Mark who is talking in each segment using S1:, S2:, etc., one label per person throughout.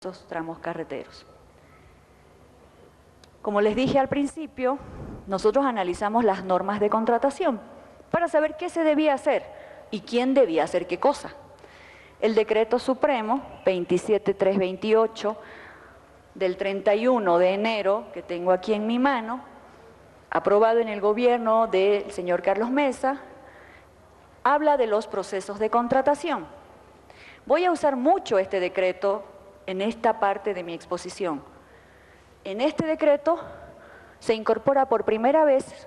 S1: esos tramos carreteros. Como les dije al principio, nosotros analizamos las normas de contratación para saber qué se debía hacer y quién debía hacer qué cosa. El Decreto Supremo 27328 del 31 de enero, que tengo aquí en mi mano, aprobado en el gobierno del señor Carlos Mesa, habla de los procesos de contratación. Voy a usar mucho este decreto en esta parte de mi exposición. En este decreto se incorpora por primera vez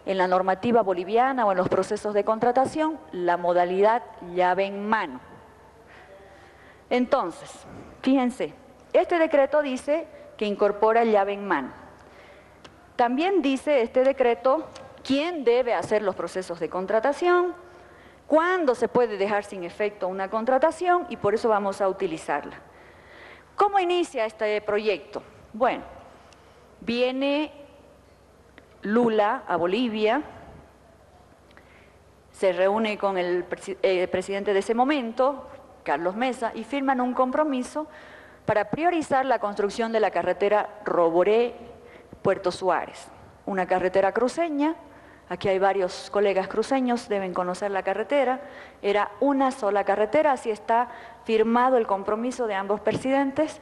S1: en la normativa boliviana o en los procesos de contratación la modalidad llave en mano. Entonces, fíjense, este decreto dice que incorpora llave en mano. También dice este decreto quién debe hacer los procesos de contratación, cuándo se puede dejar sin efecto una contratación y por eso vamos a utilizarla. ¿Cómo inicia este proyecto? Bueno, viene Lula a Bolivia, se reúne con el presidente de ese momento, Carlos Mesa, y firman un compromiso para priorizar la construcción de la carretera Roboré-Puerto Suárez, una carretera cruceña. Aquí hay varios colegas cruceños, deben conocer la carretera. Era una sola carretera, así está firmado el compromiso de ambos presidentes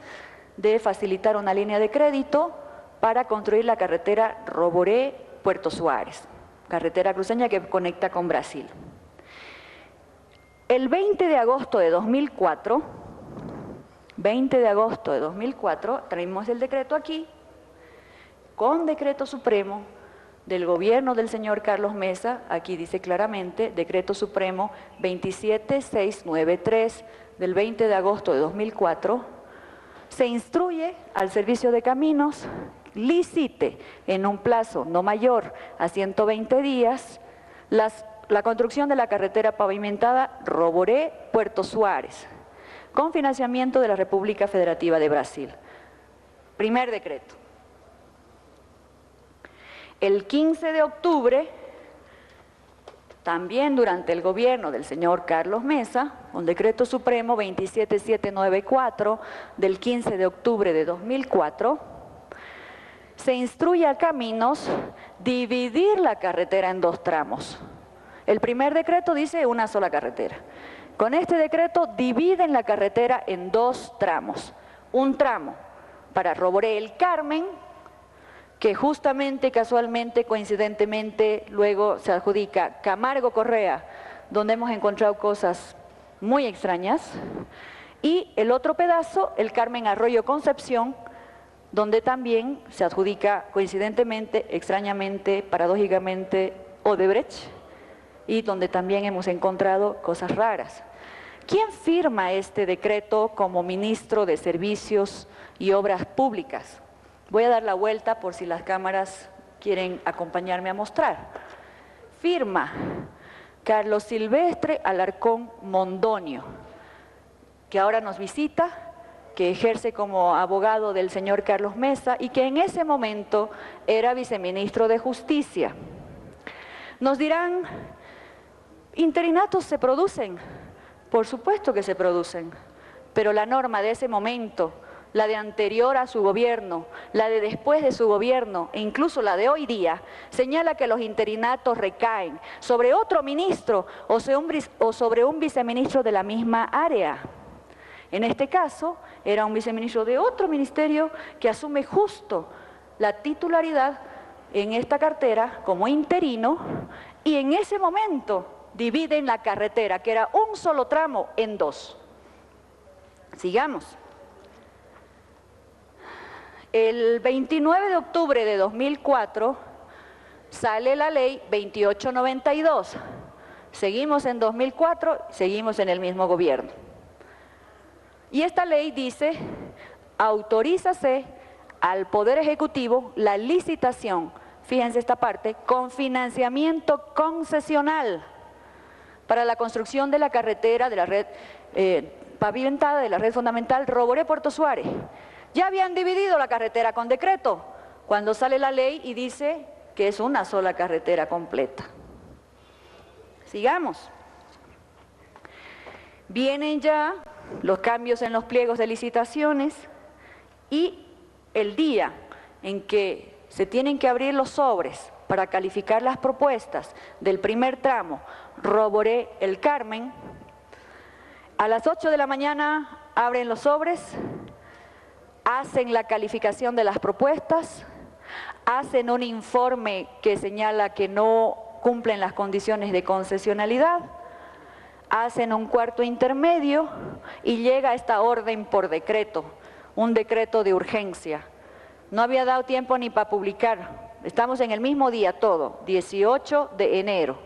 S1: de facilitar una línea de crédito para construir la carretera Roboré-Puerto Suárez, carretera cruceña que conecta con Brasil. El 20 de agosto de 2004, traímos el decreto aquí, con decreto supremo, del gobierno del señor Carlos Mesa, aquí dice claramente, Decreto Supremo 27693 del 20 de agosto de 2004, se instruye al Servicio de Caminos, licite en un plazo no mayor a 120 días la construcción de la carretera pavimentada Roboré-Puerto Suárez, con financiamiento de la República Federativa de Brasil. Primer decreto. El 15 de octubre, también durante el gobierno del señor Carlos Mesa, un decreto supremo 27794 del 15 de octubre de 2004, se instruye a Caminos dividir la carretera en dos tramos. El primer decreto dice una sola carretera. Con este decreto dividen la carretera en dos tramos. Un tramo para Roboré El Carmen, que justamente, casualmente, coincidentemente, luego se adjudica Camargo Correa, donde hemos encontrado cosas muy extrañas, y el otro pedazo, El Carmen Arroyo Concepción, donde también se adjudica coincidentemente, extrañamente, paradójicamente, Odebrecht, y donde también hemos encontrado cosas raras. ¿Quién firma este decreto como ministro de Servicios y Obras Públicas? Voy a dar la vuelta por si las cámaras quieren acompañarme a mostrar. Firma Carlos Silvestre Alarcón Mondonio, que ahora nos visita, que ejerce como abogado del señor Carlos Mesa y que en ese momento era viceministro de Justicia. Nos dirán, ¿interinatos se producen? Por supuesto que se producen, pero la norma de ese momento, la de anterior a su gobierno, la de después de su gobierno e incluso la de hoy día, señala que los interinatos recaen sobre otro ministro o sobre un viceministro de la misma área. En este caso, era un viceministro de otro ministerio que asume justo la titularidad en esta cartera como interino y en ese momento dividen la carretera, que era un solo tramo, en dos. Sigamos. El 29 de octubre de 2004 sale la ley 2892. Seguimos en 2004, seguimos en el mismo gobierno. Y esta ley dice, autorízase al Poder Ejecutivo la licitación, fíjense esta parte, con financiamiento concesional para la construcción de la carretera de la red pavimentada de la red fundamental Roboré-Puerto Suárez. Ya habían dividido la carretera con decreto, cuando sale la ley y dice que es una sola carretera completa. Sigamos. Vienen ya los cambios en los pliegos de licitaciones y el día en que se tienen que abrir los sobres para calificar las propuestas del primer tramo Roboré El Carmen, a las 8 de la mañana abren los sobres, hacen la calificación de las propuestas, hacen un informe que señala que no cumplen las condiciones de concesionalidad, hacen un cuarto intermedio y llega esta orden por decreto, un decreto de urgencia. No había dado tiempo ni para publicar, estamos en el mismo día todo, 18 de enero.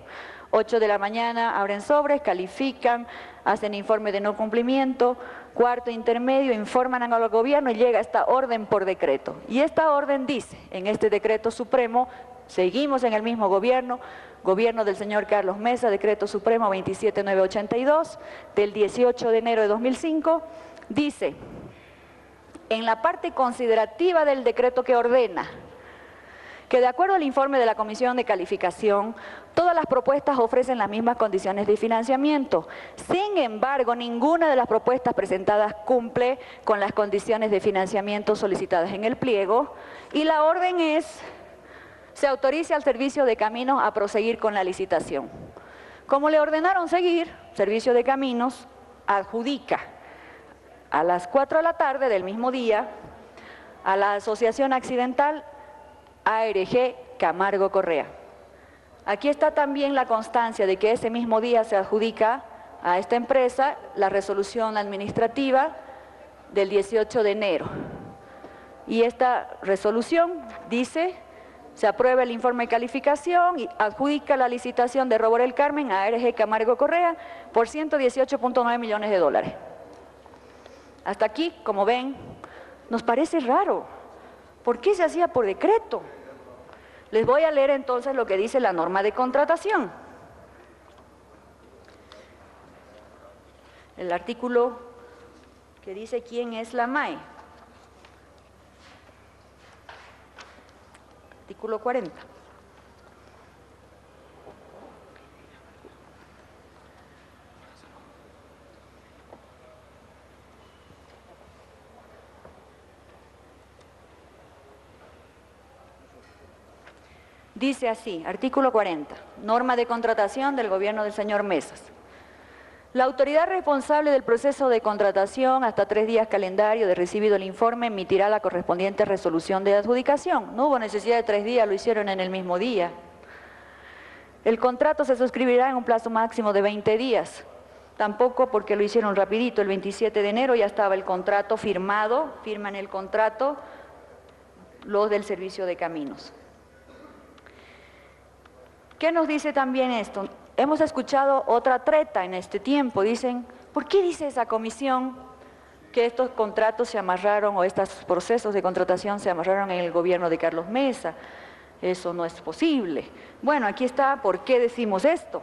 S1: 8 de la mañana abren sobres, califican, hacen informe de no cumplimiento, cuarto intermedio, informan al gobierno y llega esta orden por decreto. Y esta orden dice, en este decreto supremo, seguimos en el mismo gobierno del señor Carlos Mesa, decreto supremo 27982 del 18 de enero de 2005, dice, en la parte considerativa del decreto que ordena, que de acuerdo al informe de la Comisión de Calificación, todas las propuestas ofrecen las mismas condiciones de financiamiento. Sin embargo, ninguna de las propuestas presentadas cumple con las condiciones de financiamiento solicitadas en el pliego y la orden es, se autorice al Servicio de Caminos a proseguir con la licitación. Como le ordenaron seguir, Servicio de Caminos adjudica a las 4 de la tarde del mismo día a la Asociación Accidental ARG Camargo Correa. Aquí está también la constancia de que ese mismo día se adjudica a esta empresa la resolución administrativa del 18 de enero. Y esta resolución dice, se aprueba el informe de calificación y adjudica la licitación de Roboré El Carmen a ARG Camargo Correa por 118.9 millones de dólares. Hasta aquí, como ven, nos parece raro. ¿Por qué se hacía por decreto? Les voy a leer entonces lo que dice la norma de contratación. El artículo que dice quién es la MAE. Artículo 40. Dice así, artículo 40, norma de contratación del gobierno del señor Mesas. La autoridad responsable del proceso de contratación, hasta 3 días calendario de recibido el informe, emitirá la correspondiente resolución de adjudicación. No hubo necesidad de 3 días, lo hicieron en el mismo día. El contrato se suscribirá en un plazo máximo de 20 días. Tampoco porque lo hicieron rapidito, el 27 de enero ya estaba el contrato firmado, firman el contrato los del Servicio de Caminos. ¿Qué nos dice también esto? Hemos escuchado otra treta en este tiempo. Dicen, ¿por qué dice esa comisión que estos contratos se amarraron o estos procesos de contratación se amarraron en el gobierno de Carlos Mesa? Eso no es posible. Bueno, aquí está por qué decimos esto.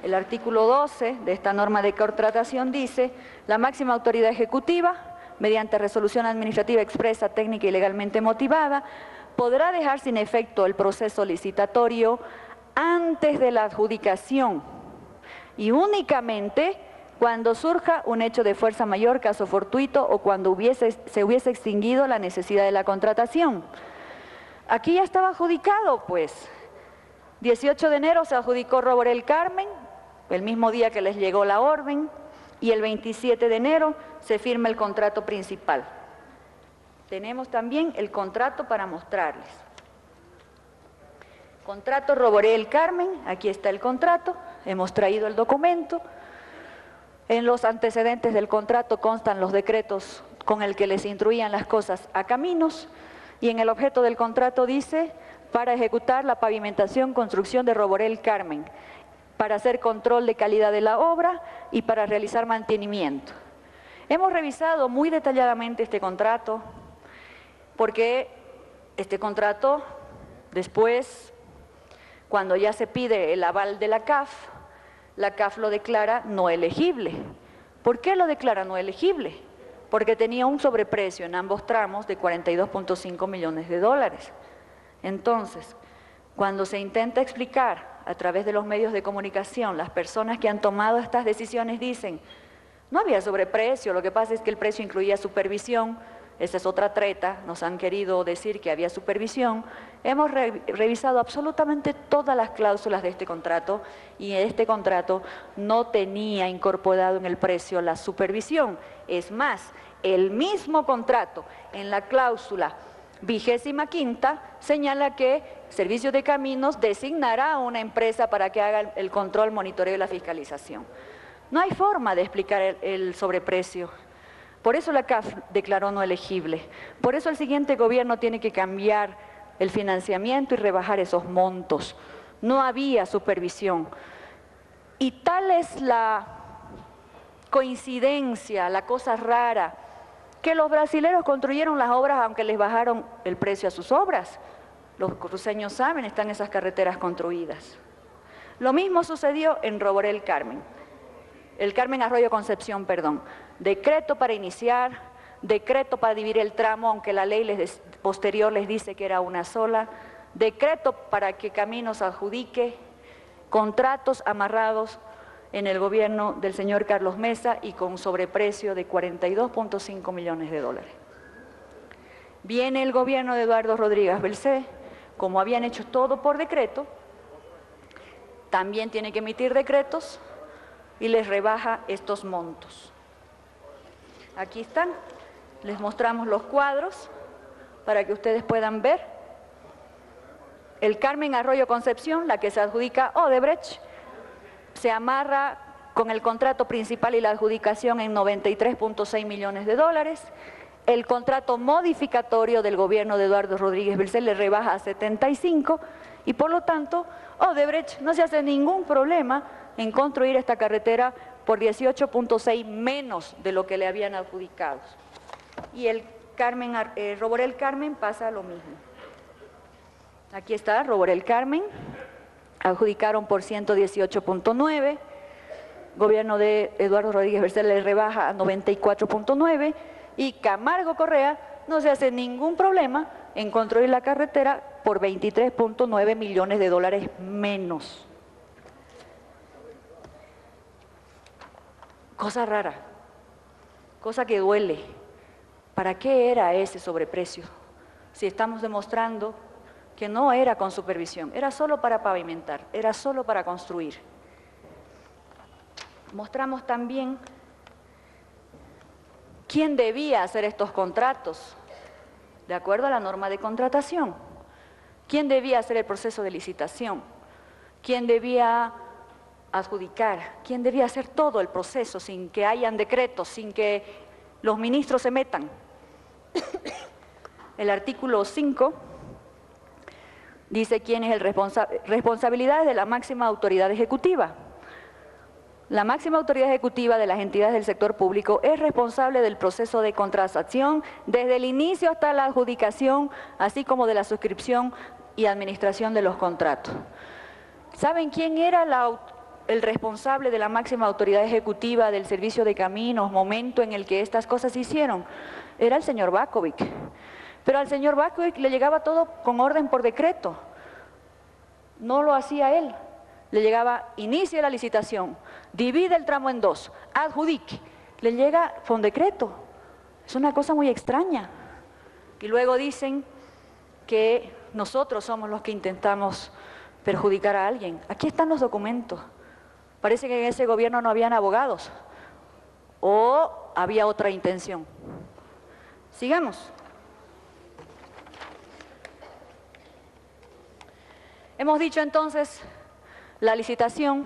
S1: El artículo 12 de esta norma de contratación dice, la máxima autoridad ejecutiva, mediante resolución administrativa expresa, técnica y legalmente motivada, podrá dejar sin efecto el proceso licitatorio antes de la adjudicación y únicamente cuando surja un hecho de fuerza mayor, caso fortuito o cuando se hubiese extinguido la necesidad de la contratación. Aquí ya estaba adjudicado, pues. 18 de enero se adjudicó Roboré El Carmen, el mismo día que les llegó la orden, y el 27 de enero se firma el contrato principal. Tenemos también el contrato para mostrarles. Contrato Roboré El Carmen, aquí está el contrato, hemos traído el documento. En los antecedentes del contrato constan los decretos con el que les instruían las cosas a Caminos y en el objeto del contrato dice para ejecutar la pavimentación, construcción de Roboré El Carmen, para hacer control de calidad de la obra y para realizar mantenimiento. Hemos revisado muy detalladamente este contrato porque este contrato después, cuando ya se pide el aval de la CAF lo declara no elegible. ¿Por qué lo declara no elegible? Porque tenía un sobreprecio en ambos tramos de 42.5 millones de dólares. Entonces, cuando se intenta explicar a través de los medios de comunicación, las personas que han tomado estas decisiones dicen, No había sobreprecio, lo que pasa es que el precio incluía supervisión. Esa es otra treta, nos han querido decir que había supervisión. Hemos revisado absolutamente todas las cláusulas de este contrato y este contrato no tenía incorporado en el precio la supervisión. Es más, el mismo contrato en la cláusula 25ª señala que Servicios de Caminos designará a una empresa para que haga el control, monitoreo y la fiscalización. No hay forma de explicar el sobreprecio. Por eso la CAF declaró no elegible. Por eso el siguiente gobierno tiene que cambiar el financiamiento y rebajar esos montos. No había supervisión. Y tal es la coincidencia, la cosa rara, que los brasileños construyeron las obras aunque les bajaron el precio a sus obras. Los cruceños saben, están esas carreteras construidas. Lo mismo sucedió en Roborel Carmen. El Carmen Arroyo Concepción, perdón. Decreto para iniciar, decreto para dividir el tramo, aunque la ley posterior les dice que era una sola, decreto para que Caminos adjudique, contratos amarrados en el gobierno del señor Carlos Mesa y con sobreprecio de 42.5 millones de dólares. Viene el gobierno de Eduardo Rodríguez Belcé, como habían hecho todo por decreto, también tiene que emitir decretos y les rebaja estos montos. Aquí están, les mostramos los cuadros para que ustedes puedan ver. El Carmen Arroyo Concepción, la que se adjudica Odebrecht, se amarra con el contrato principal y la adjudicación en 93.6 millones de dólares. El contrato modificatorio del gobierno de Eduardo Rodríguez Belcé le rebaja a 75 y por lo tanto Odebrecht no se hace ningún problema en construir esta carretera por 18.6 menos de lo que le habían adjudicado. Y el Roborel Carmen pasa lo mismo. Aquí está Roborel Carmen, adjudicaron por 118.9, gobierno de Eduardo Rodríguez Belcé le rebaja a 94.9 y Camargo Correa no se hace ningún problema en construir la carretera por 23.9 millones de dólares menos. Cosa rara, cosa que duele. ¿Para qué era ese sobreprecio? Si estamos demostrando que no era con supervisión, era solo para pavimentar, era solo para construir. Mostramos también quién debía hacer estos contratos, de acuerdo a la norma de contratación. ¿Quién debía hacer el proceso de licitación? ¿Quién debía adjudicar? ¿Quién debía hacer todo el proceso sin que hayan decretos, sin que los ministros se metan? El artículo 5 dice quién es el responsable. Responsabilidades de la máxima autoridad ejecutiva. La máxima autoridad ejecutiva de las entidades del sector público es responsable del proceso de contratación desde el inicio hasta la adjudicación, así como de la suscripción y administración de los contratos. ¿Saben quién era el responsable de la máxima autoridad ejecutiva del Servicio de Caminos, momento en el que estas cosas se hicieron? Era el señor Bakovic. Pero al señor Bakovic le llegaba todo con orden por decreto. No lo hacía él. Le llegaba, inicie la licitación, divide el tramo en dos, adjudique. Le llega con decreto. Es una cosa muy extraña. Y luego dicen que nosotros somos los que intentamos perjudicar a alguien. Aquí están los documentos. Parece que en ese gobierno no habían abogados o había otra intención. Sigamos. Hemos dicho entonces, la licitación,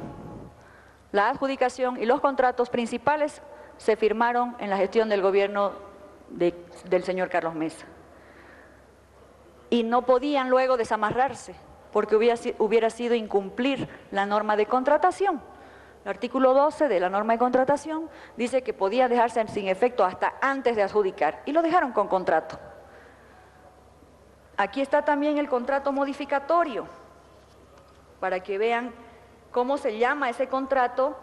S1: la adjudicación y los contratos principales se firmaron en la gestión del gobierno del señor Carlos Mesa. Y no podían luego desamarrarse, porque hubiera sido incumplir la norma de contratación. El artículo 12 de la norma de contratación dice que podía dejarse sin efecto hasta antes de adjudicar, y lo dejaron con contrato. Aquí está también el contrato modificatorio, para que vean cómo se llama ese contrato,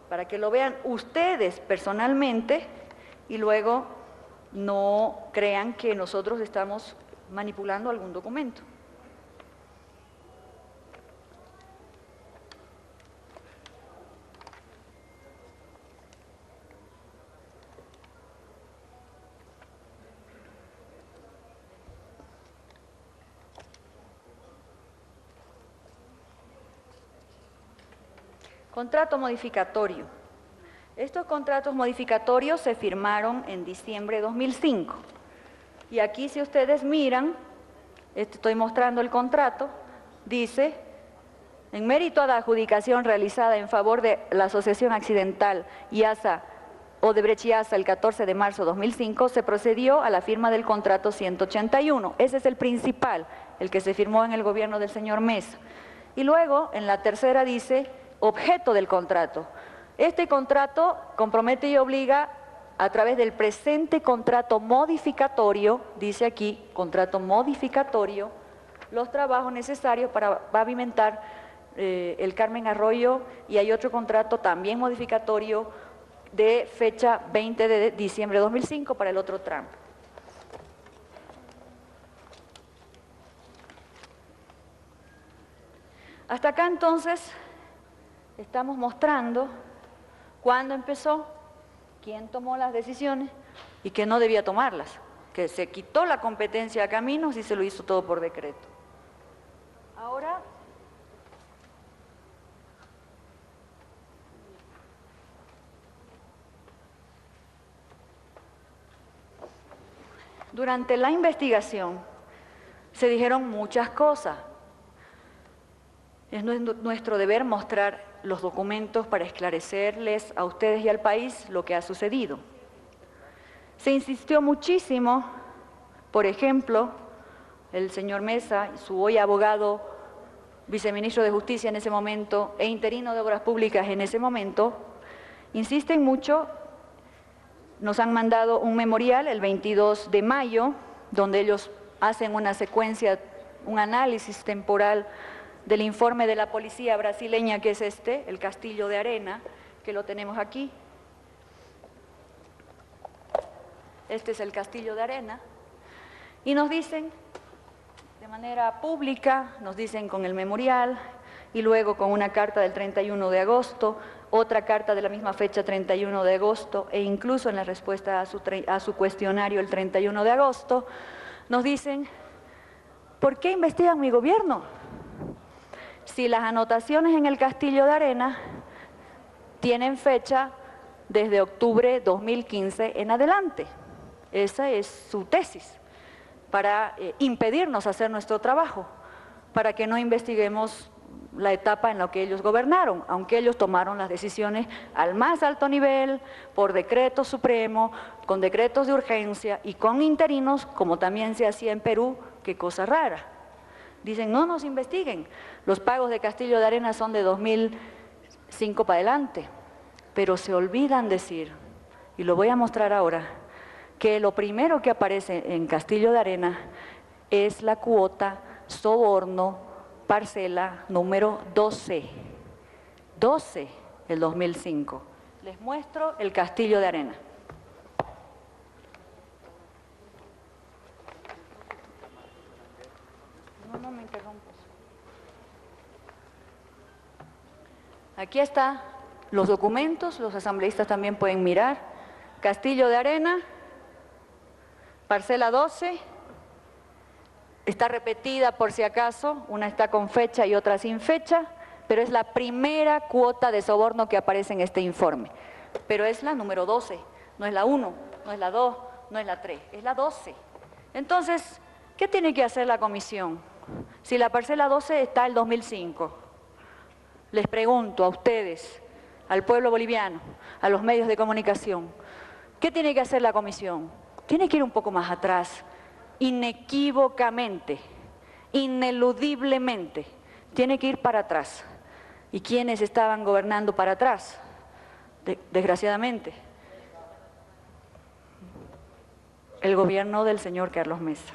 S1: para que lo vean ustedes personalmente y luego no crean que nosotros estamos manipulando algún documento. Contrato modificatorio. Estos contratos modificatorios se firmaron en diciembre de 2005. Y aquí, si ustedes miran, estoy mostrando el contrato, dice: en mérito a la adjudicación realizada en favor de la Asociación Accidental IASA Odebrecht IASA el 14 de marzo de 2005, se procedió a la firma del contrato 181. Ese es el principal, el que se firmó en el gobierno del señor Mesa. Y luego, en la tercera dice, objeto del contrato. Este contrato compromete y obliga a través del presente contrato modificatorio, dice aquí, contrato modificatorio, los trabajos necesarios para pavimentar el Carmen Arroyo, y hay otro contrato también modificatorio de fecha 20 de diciembre de 2005 para el otro tramo. Hasta acá entonces estamos mostrando cuándo empezó, quién tomó las decisiones y que no debía tomarlas, que se quitó la competencia a Caminos y se lo hizo todo por decreto. Ahora, durante la investigación se dijeron muchas cosas. Es nuestro deber mostrar los documentos para esclarecerles a ustedes y al país lo que ha sucedido. Se insistió muchísimo, por ejemplo, el señor Mesa, su hoy abogado, viceministro de Justicia en ese momento e interino de Obras Públicas en ese momento, insisten mucho. Nos han mandado un memorial el 22 de mayo, donde ellos hacen una secuencia, un análisis temporal del informe de la policía brasileña, que es el Castillo de Arena, que lo tenemos aquí. Este es el Castillo de Arena. Y nos dicen, de manera pública, nos dicen con el memorial, y luego con una carta del 31 de agosto, otra carta de la misma fecha, 31 de agosto, e incluso en la respuesta a su cuestionario el 31 de agosto, nos dicen: ¿por qué investigan mi gobierno? Si las anotaciones en el Castillo de Arena tienen fecha desde octubre 2015 en adelante. Esa es su tesis, para impedirnos hacer nuestro trabajo, para que no investiguemos la etapa en la que ellos gobernaron, aunque ellos tomaron las decisiones al más alto nivel, por decreto supremo, con decretos de urgencia y con interinos, como también se hacía en Perú. Qué cosa rara. Dicen: no nos investiguen, los pagos de Castillo de Arena son de 2005 para adelante, pero se olvidan decir, y lo voy a mostrar ahora, que lo primero que aparece en Castillo de Arena es la cuota soborno parcela número 12, 12 del 2005. Les muestro el Castillo de Arena. No me interrumpas. Aquí están los documentos, los asambleístas también pueden mirar. Castillo de Arena, parcela 12, está repetida por si acaso, una está con fecha y otra sin fecha, pero es la primera cuota de soborno que aparece en este informe. Pero es la número 12, no es la 1, no es la 2, no es la 3, es la 12. Entonces, ¿qué tiene que hacer la comisión? Si la parcela 12 está el 2005, les pregunto a ustedes, al pueblo boliviano, a los medios de comunicación, ¿qué tiene que hacer la comisión? Tiene que ir un poco más atrás, inequívocamente, ineludiblemente, tiene que ir para atrás. ¿Y quiénes estaban gobernando para atrás? Desgraciadamente, el gobierno del señor Carlos Mesa.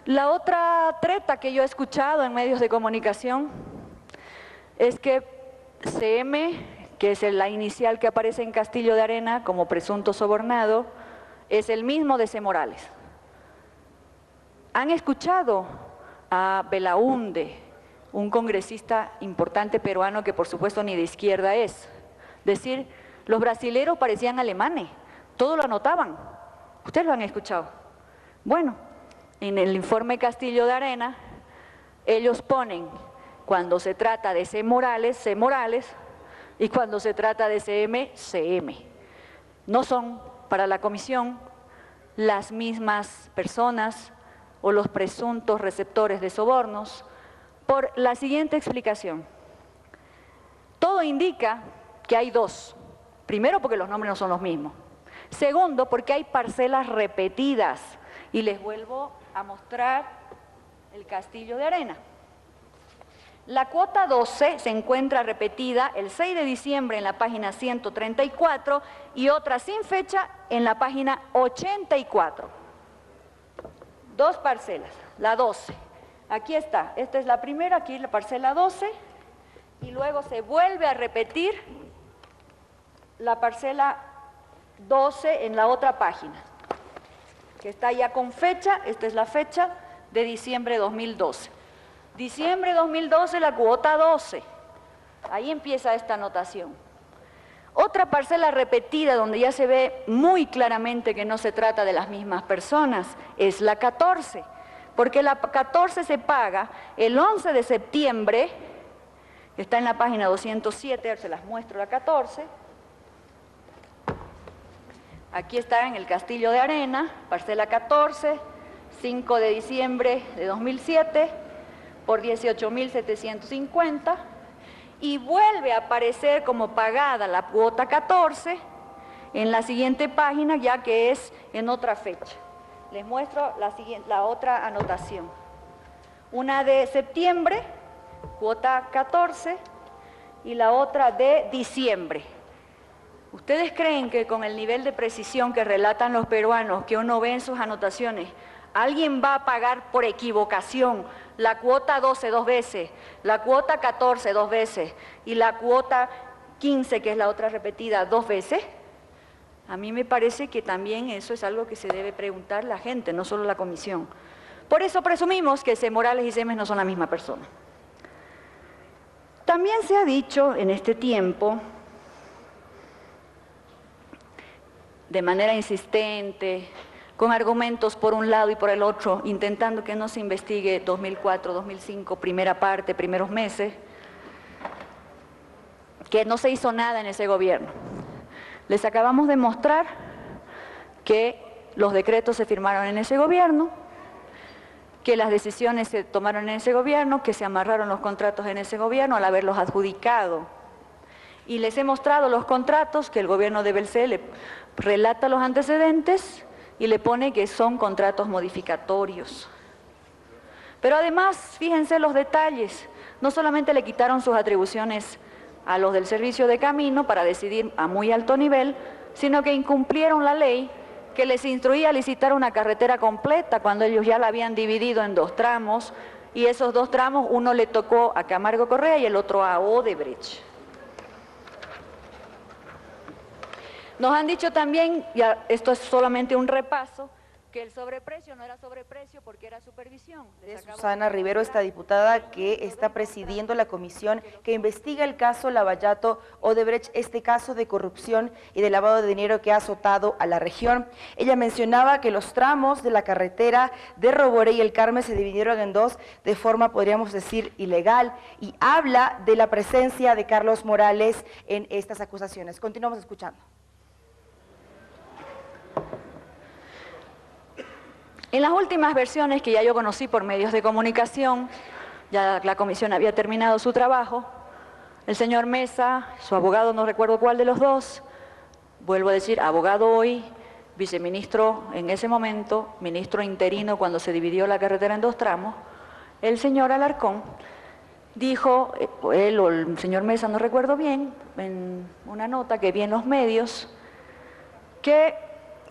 S1: La otra treta que yo he escuchado en medios de comunicación es que CM, que es la inicial que aparece en Castillo de Arena como presunto sobornado, es el mismo de C. Morales. ¿Han escuchado a Belaúnde, un congresista importante peruano que por supuesto ni de izquierda es, decir: los brasileros parecían alemanes, todo lo anotaban? ¿Ustedes lo han escuchado? Bueno, en el informe Castillo de Arena, ellos ponen Cuando se trata de C. Morales, C. Morales, y cuando se trata de CM, CM. No son para la comisión las mismas personas o los presuntos receptores de sobornos, por la siguiente explicación. Todo indica que hay dos. Primero, porque los nombres no son los mismos. Segundo, porque hay parcelas repetidas. Y les vuelvo a mostrar el Castillo de Arena. La cuota 12 se encuentra repetida el 6 de diciembre en la página 134 y otra sin fecha en la página 84. Dos parcelas, la 12. Aquí está, esta es la primera, aquí la parcela 12, y luego se vuelve a repetir la parcela 12 en la otra página, que está ya con fecha. Esta es la fecha de diciembre de 2012. Diciembre 2012, la cuota 12. Ahí empieza esta anotación. Otra parcela repetida donde ya se ve muy claramente que no se trata de las mismas personas es la 14, porque la 14 se paga el 11 de septiembre, que está en la página 207, se las muestro la 14. Aquí está en el Castillo de Arena, parcela 14, 5 de diciembre de 2007, por 18.750, y vuelve a aparecer como pagada la cuota 14 en la siguiente página, ya que es en otra fecha. Les muestro la otra anotación. Una de septiembre, cuota 14, y la otra de diciembre. ¿Ustedes creen que con el nivel de precisión que relatan los peruanos, que uno ve en sus anotaciones, alguien va a pagar por equivocación la cuota 12 dos veces, la cuota 14 dos veces y la cuota 15, que es la otra repetida, dos veces? A mí me parece que también eso es algo que se debe preguntar la gente, no solo la comisión. Por eso presumimos que C. Morales y Semes no son la misma persona. También se ha dicho en este tiempo, de manera insistente, con argumentos por un lado y por el otro, intentando que no se investigue 2004, 2005, primera parte, primeros meses, que no se hizo nada en ese gobierno. Les acabamos de mostrar que los decretos se firmaron en ese gobierno, que las decisiones se tomaron en ese gobierno, que se amarraron los contratos en ese gobierno al haberlos adjudicado. Y les he mostrado los contratos que el gobierno de Belcé le relata los antecedentes y le pone que son contratos modificatorios. Pero además, fíjense los detalles, no solamente le quitaron sus atribuciones a los del servicio de camino para decidir a muy alto nivel, sino que incumplieron la ley que les instruía a licitar una carretera completa cuando ellos ya la habían dividido en dos tramos, y esos dos tramos, uno le tocó a Camargo Correa y el otro a Odebrecht. Nos han dicho también, ya esto es solamente un repaso, que el sobreprecio no era sobreprecio porque era supervisión.
S2: Susana Rivero, esta diputada que está presidiendo la comisión que investiga el caso Lavallato Odebrecht, este caso de corrupción y de lavado de dinero que ha azotado a la región. Ella mencionaba que los tramos de la carretera de Roboré y El Carmen se dividieron en dos de forma, podríamos decir, ilegal, y habla de la presencia de Carlos Morales en estas acusaciones. Continuamos escuchando.
S1: En las últimas versiones que ya yo conocí por medios de comunicación, ya la comisión había terminado su trabajo, el señor Mesa, su abogado, no recuerdo cuál de los dos, vuelvo a decir, abogado hoy, viceministro en ese momento, ministro interino cuando se dividió la carretera en dos tramos, el señor Alarcón dijo, él o el señor Mesa, no recuerdo bien, en una nota que vi en los medios, que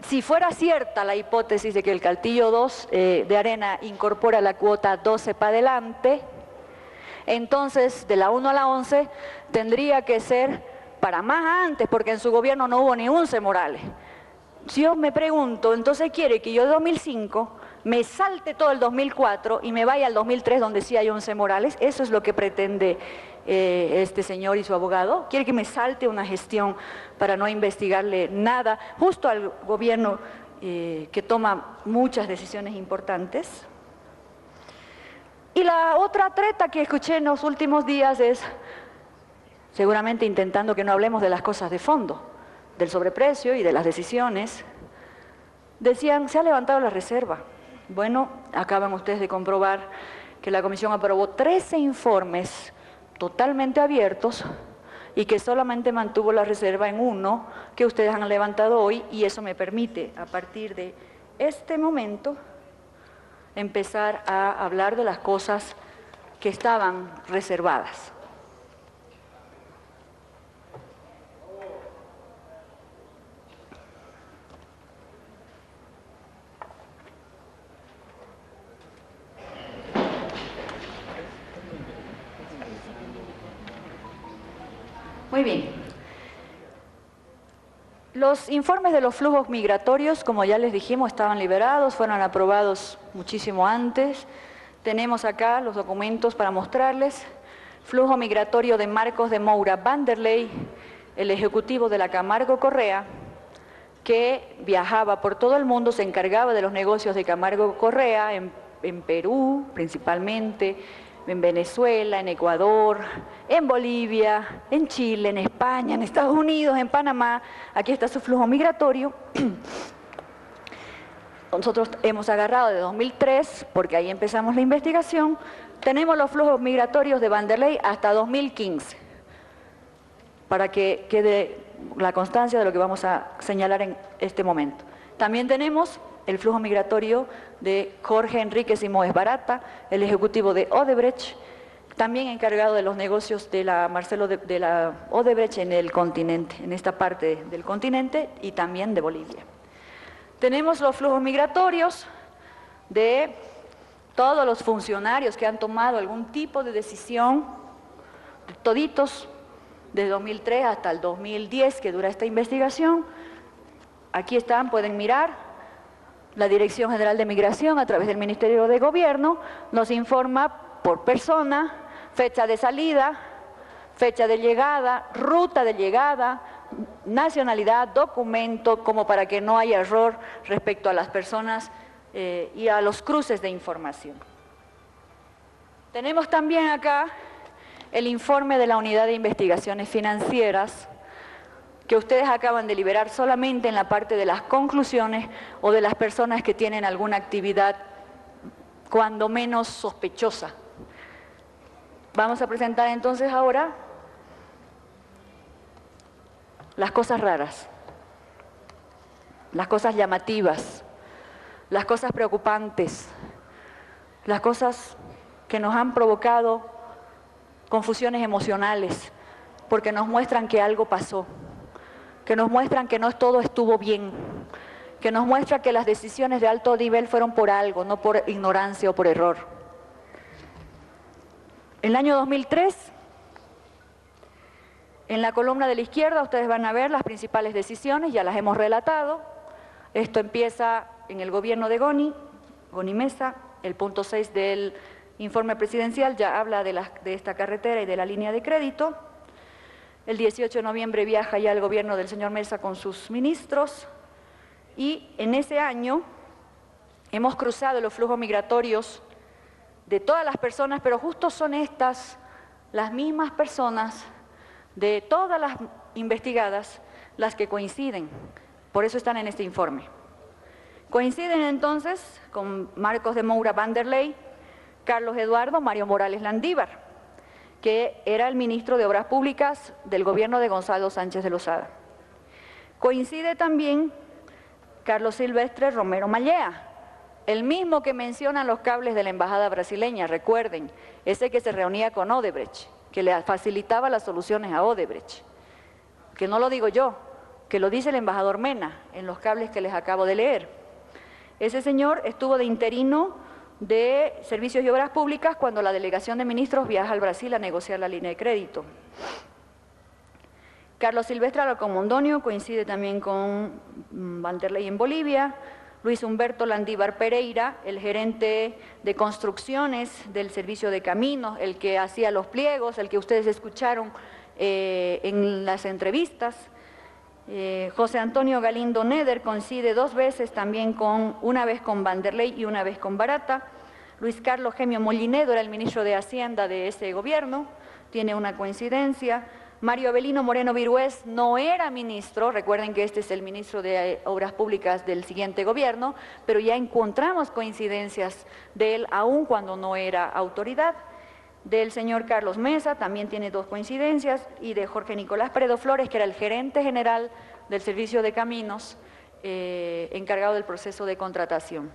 S1: si fuera cierta la hipótesis de que el Castillo 2 de Arena incorpora la cuota 12 para adelante, entonces de la 1 a la 11 tendría que ser para más antes, porque en su gobierno no hubo ni un C. Morales. Si yo me pregunto, entonces quiere que yo de 2005 me salte todo el 2004 y me vaya al 2003 donde sí hay un C. Morales. Eso es lo que pretende este señor y su abogado. Quiere que me salte una gestión para no investigarle nada, justo al gobierno que toma muchas decisiones importantes. Y la otra treta que escuché en los últimos días es, seguramente intentando que no hablemos de las cosas de fondo, del sobreprecio y de las decisiones, decían, se ha levantado la reserva. Bueno, acaban ustedes de comprobar que la Comisión aprobó 13 informes totalmente abiertos y que solamente mantuvo la reserva en uno que ustedes han levantado hoy, y eso me permite, a partir de este momento, empezar a hablar de las cosas que estaban reservadas. Muy bien. Los informes de los flujos migratorios, como ya les dijimos, estaban liberados, fueron aprobados muchísimo antes. Tenemos acá los documentos para mostrarles. Flujo migratorio de Marcos de Moura Vanderlei, el ejecutivo de la Camargo Correa, que viajaba por todo el mundo, se encargaba de los negocios de Camargo Correa, en Perú principalmente, en Venezuela, en Ecuador, en Bolivia, en Chile, en España, en Estados Unidos, en Panamá. Aquí está su flujo migratorio. Nosotros hemos agarrado de 2003, porque ahí empezamos la investigación. Tenemos los flujos migratorios de Vanderlei hasta 2015, para que quede la constancia de lo que vamos a señalar en este momento. También tenemos el flujo migratorio de Jorge Enríquez y Moes Barata, el ejecutivo de Odebrecht, también encargado de los negocios de la Odebrecht en el continente, en esta parte del continente, y también de Bolivia. Tenemos los flujos migratorios de todos los funcionarios que han tomado algún tipo de decisión, toditos, de 2003 hasta el 2010 que dura esta investigación. Aquí están, pueden mirar. La Dirección General de Migración, a través del Ministerio de Gobierno, nos informa por persona, fecha de salida, fecha de llegada, ruta de llegada, nacionalidad, documento, como para que no haya error respecto a las personas y a los cruces de información. Tenemos también acá el informe de la Unidad de Investigaciones Financieras, que ustedes acaban de liberar solamente en la parte de las conclusiones o de las personas que tienen alguna actividad cuando menos sospechosa. Vamos a presentar entonces ahora las cosas raras, las cosas llamativas, las cosas preocupantes, las cosas que nos han provocado confusiones emocionales, porque nos muestran que algo pasó, que nos muestran que no todo estuvo bien, que nos muestra que las decisiones de alto nivel fueron por algo, no por ignorancia o por error. En el año 2003, en la columna de la izquierda ustedes van a ver las principales decisiones, ya las hemos relatado. Esto empieza en el gobierno de Goni Mesa, el punto 6 del informe presidencial ya habla de esta carretera y de la línea de crédito. El 18 de noviembre viaja ya el gobierno del señor Mesa con sus ministros, y en ese año hemos cruzado los flujos migratorios de todas las personas, pero justo son estas las mismas personas de todas las investigadas las que coinciden, por eso están en este informe. Coinciden entonces con Marcos de Moura Vanderlei, Carlos Eduardo Mario Morales Landívar, que era el ministro de Obras Públicas del gobierno de Gonzalo Sánchez de Lozada. Coincide también Carlos Silvestre Romero Mallea, el mismo que menciona los cables de la embajada brasileña, recuerden, ese que se reunía con Odebrecht, que le facilitaba las soluciones a Odebrecht, que no lo digo yo, que lo dice el embajador Mena en los cables que les acabo de leer. Ese señor estuvo de interino de Servicios y Obras Públicas cuando la delegación de ministros viaja al Brasil a negociar la línea de crédito. Carlos Silvestre Alarcón-Mondonio coincide también con Vanderlei en Bolivia. Luis Humberto Landívar Pereira, el gerente de construcciones del Servicio de Caminos, el que hacía los pliegos, el que ustedes escucharon en las entrevistas. José Antonio Galindo Neder coincide dos veces también una vez con Vanderlei y una vez con Barata. Luis Carlos Gemio Mollinedo era el ministro de Hacienda de ese gobierno, tiene una coincidencia. Mario Avelino Moreno Virués no era ministro, recuerden que este es el ministro de Obras Públicas del siguiente gobierno, pero ya encontramos coincidencias de él aún cuando no era autoridad. Del señor Carlos Mesa también tiene dos coincidencias, y de Jorge Nicolás Peredo Flores, que era el gerente general del Servicio de Caminos, encargado del proceso de contratación.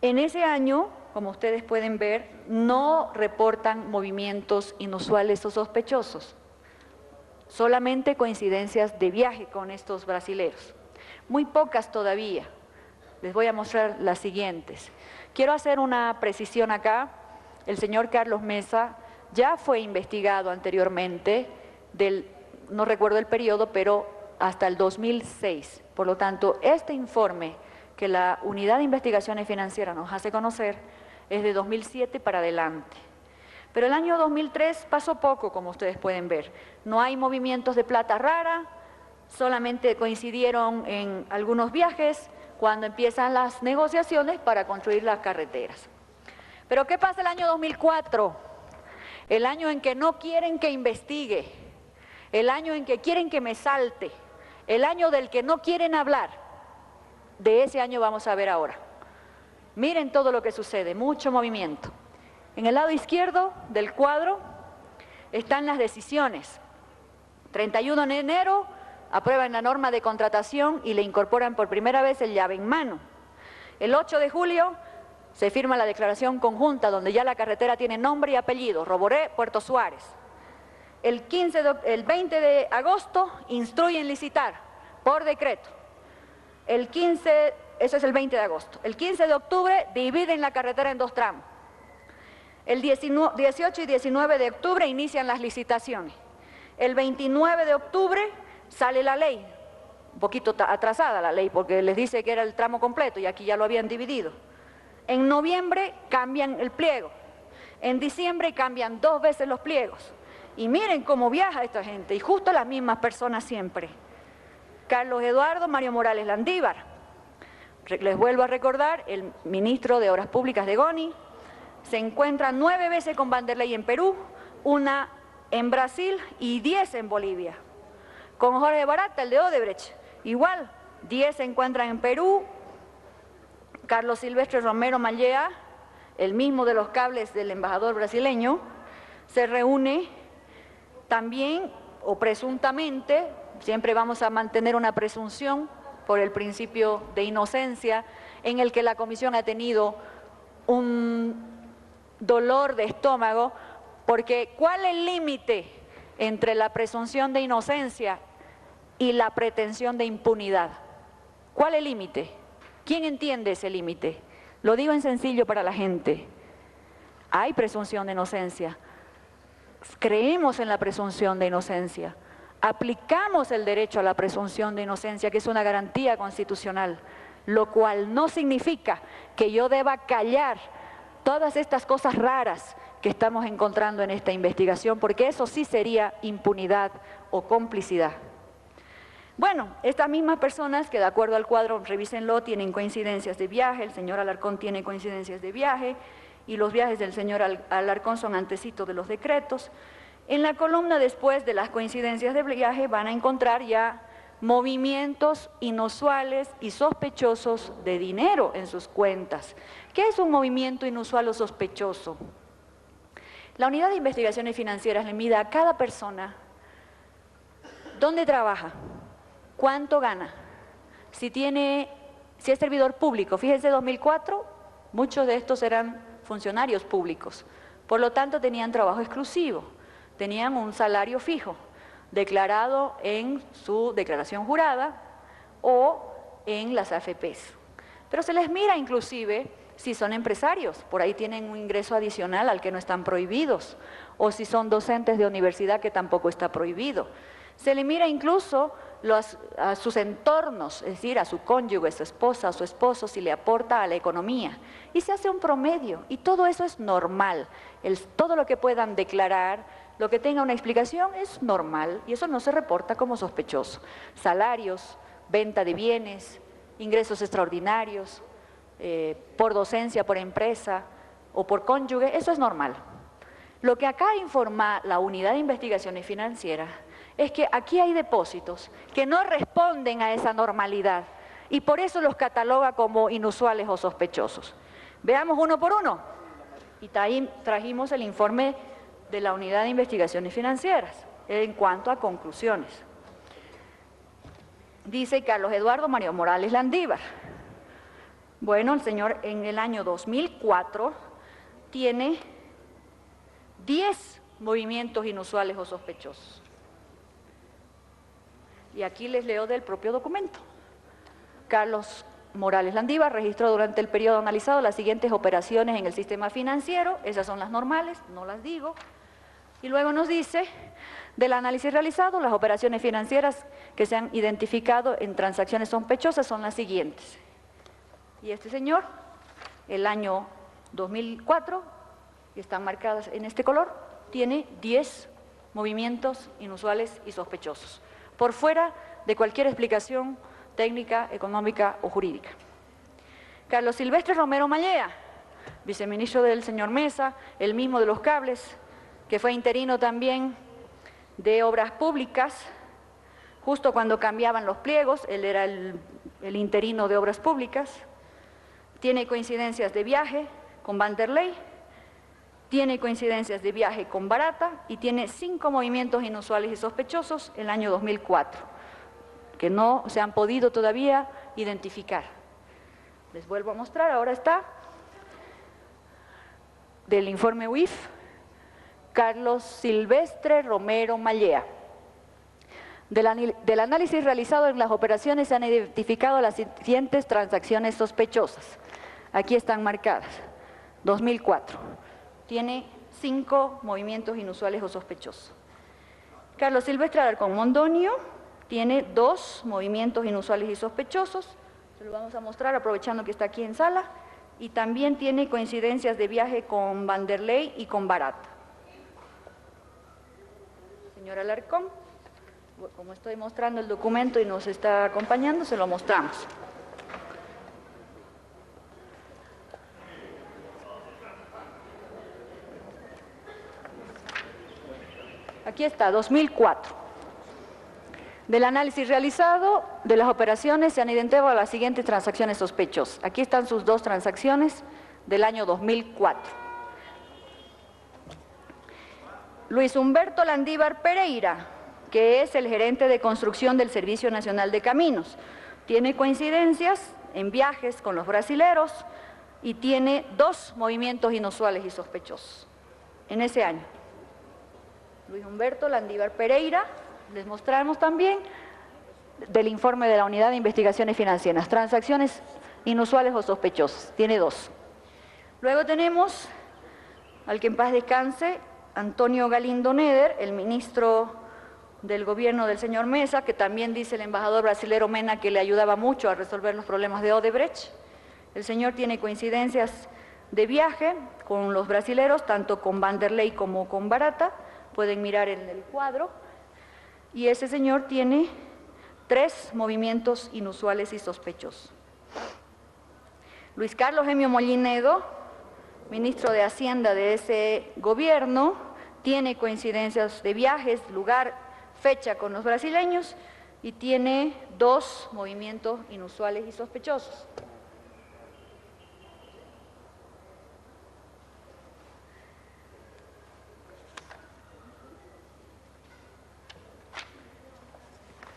S1: En ese año, como ustedes pueden ver, no reportan movimientos inusuales o sospechosos, solamente coincidencias de viaje con estos brasileros. Muy pocas todavía. Les voy a mostrar las siguientes. Quiero hacer una precisión acá. El señor Carlos Mesa ya fue investigado anteriormente, no recuerdo el periodo, pero hasta el 2006. Por lo tanto, este informe que la Unidad de Investigaciones Financieras nos hace conocer es de 2007 para adelante. Pero el año 2003 pasó poco, como ustedes pueden ver. No hay movimientos de plata rara, solamente coincidieron en algunos viajes cuando empiezan las negociaciones para construir las carreteras. Pero ¿qué pasa el año 2004? El año en que no quieren que investigue, el año en que quieren que me salte, el año del que no quieren hablar. De ese año vamos a ver ahora. Miren todo lo que sucede, mucho movimiento. En el lado izquierdo del cuadro están las decisiones. 31 de enero aprueban la norma de contratación y le incorporan por primera vez el llave en mano. El 8 de julio se firma la declaración conjunta donde ya la carretera tiene nombre y apellido, Roboré, Puerto Suárez. El 20 de agosto instruyen licitar por decreto. Eso es el 20 de agosto. El 15 de octubre dividen la carretera en dos tramos. El 18 y 19 de octubre inician las licitaciones. El 29 de octubre sale la ley, un poquito atrasada la ley porque les dice que era el tramo completo y aquí ya lo habían dividido. En noviembre cambian el pliego. En diciembre cambian 2 veces los pliegos. Y miren cómo viaja esta gente, y justo las mismas personas siempre. Carlos Eduardo Mario Morales Landívar. Les vuelvo a recordar, el ministro de Obras Públicas de Goni, se encuentra 9 veces con Vanderlei en Perú, 1 en Brasil y 10 en Bolivia. Con Jorge Barata, el de Odebrecht, igual, 10 se encuentran en Perú. Carlos Silvestre Romero Mallea, el mismo de los cables del embajador brasileño, se reúne también, o presuntamente, siempre vamos a mantener una presunción por el principio de inocencia, en el que la comisión ha tenido un dolor de estómago, porque ¿cuál es el límite entre la presunción de inocencia y la pretensión de impunidad? ¿Cuál es el límite? ¿Quién entiende ese límite? Lo digo en sencillo para la gente. Hay presunción de inocencia. Creemos en la presunción de inocencia. Aplicamos el derecho a la presunción de inocencia, que es una garantía constitucional, lo cual no significa que yo deba callar todas estas cosas raras que estamos encontrando en esta investigación, porque eso sí sería impunidad o complicidad. Bueno, estas mismas personas que de acuerdo al cuadro, revísenlo, tienen coincidencias de viaje, el señor Alarcón tiene coincidencias de viaje y los viajes del señor Alarcón son antecitos de los decretos. En la columna después de las coincidencias de viaje van a encontrar ya movimientos inusuales y sospechosos de dinero en sus cuentas. ¿Qué es un movimiento inusual o sospechoso? La Unidad de Investigaciones Financieras le mide a cada persona dónde trabaja, cuánto gana, si es servidor público. Fíjense, 2004, muchos de estos eran funcionarios públicos, por lo tanto tenían trabajo exclusivo, tenían un salario fijo, declarado en su declaración jurada o en las AFPs. Pero se les mira inclusive si son empresarios, por ahí tienen un ingreso adicional al que no están prohibidos, o si son docentes de universidad, que tampoco está prohibido. Se le mira incluso a sus entornos, es decir, a su cónyuge, su esposa o su esposo, si le aporta a la economía. Y se hace un promedio, y todo eso es normal. Todo lo que puedan declarar, lo que tenga una explicación, es normal, y eso no se reporta como sospechoso. Salarios, venta de bienes, ingresos extraordinarios, por docencia, por empresa o por cónyuge, eso es normal. Lo que acá informa la Unidad de Investigaciones Financieras es que aquí hay depósitos que no responden a esa normalidad y por eso los cataloga como inusuales o sospechosos. Veamos uno por uno. Y trajimos el informe de la Unidad de Investigaciones Financieras en cuanto a conclusiones. Dice Carlos Eduardo Mario Morales Landívar. Bueno, el señor en el año 2004 tiene 10 movimientos inusuales o sospechosos. Y aquí les leo del propio documento. Carlos Morales Landívar registró durante el periodo analizado las siguientes operaciones en el sistema financiero, esas son las normales, no las digo. Y luego nos dice, del análisis realizado, las operaciones financieras que se han identificado en transacciones sospechosas son las siguientes. Y este señor, el año 2004, que están marcadas en este color, tiene 10 movimientos inusuales y sospechosos, por fuera de cualquier explicación técnica, económica o jurídica. Carlos Silvestre Romero Mallea, viceministro del señor Mesa, el mismo de los cables, que fue interino también de Obras Públicas, justo cuando cambiaban los pliegos, él era el interino de Obras Públicas, tiene coincidencias de viaje con Vanderlei, tiene coincidencias de viaje con Barata y tiene 5 movimientos inusuales y sospechosos el año 2004. Que no se han podido todavía identificar. Les vuelvo a mostrar, ahora está, del informe UIF, Carlos Silvestre Romero Mallea. Del análisis realizado en las operaciones se han identificado las siguientes transacciones sospechosas. Aquí están marcadas, 2004. Tiene 5 movimientos inusuales o sospechosos. Carlos Silvestre Alarcón Mondonio tiene 2 movimientos inusuales y sospechosos, se lo vamos a mostrar aprovechando que está aquí en sala, y también tiene coincidencias de viaje con Vanderlei y con Barata. Señor Alarcón, como estoy mostrando el documento y nos está acompañando, se lo mostramos. Aquí está, 2004. Del análisis realizado de las operaciones se han identificado las siguientes transacciones sospechosas. Aquí están sus 2 transacciones del año 2004. Luis Humberto Landívar Pereira, que es el gerente de construcción del Servicio Nacional de Caminos. Tiene coincidencias en viajes con los brasileros y tiene 2 movimientos inusuales y sospechosos en ese año. Luis Humberto Landívar Pereira. Les mostramos también del informe de la Unidad de Investigaciones Financieras, transacciones inusuales o sospechosas, tiene 2. Luego tenemos, al que en paz descanse, Antonio Galindo Neder, el ministro del gobierno del señor Mesa, que también dice el embajador brasilero Mena que le ayudaba mucho a resolver los problemas de Odebrecht. El señor tiene coincidencias de viaje con los brasileros, tanto con Vanderlei como con Barata, pueden mirar en el cuadro. Y ese señor tiene 3 movimientos inusuales y sospechosos. Luis Carlos Gemio Mollinedo, ministro de Hacienda de ese gobierno, tiene coincidencias de viajes, lugar, fecha con los brasileños y tiene 2 movimientos inusuales y sospechosos.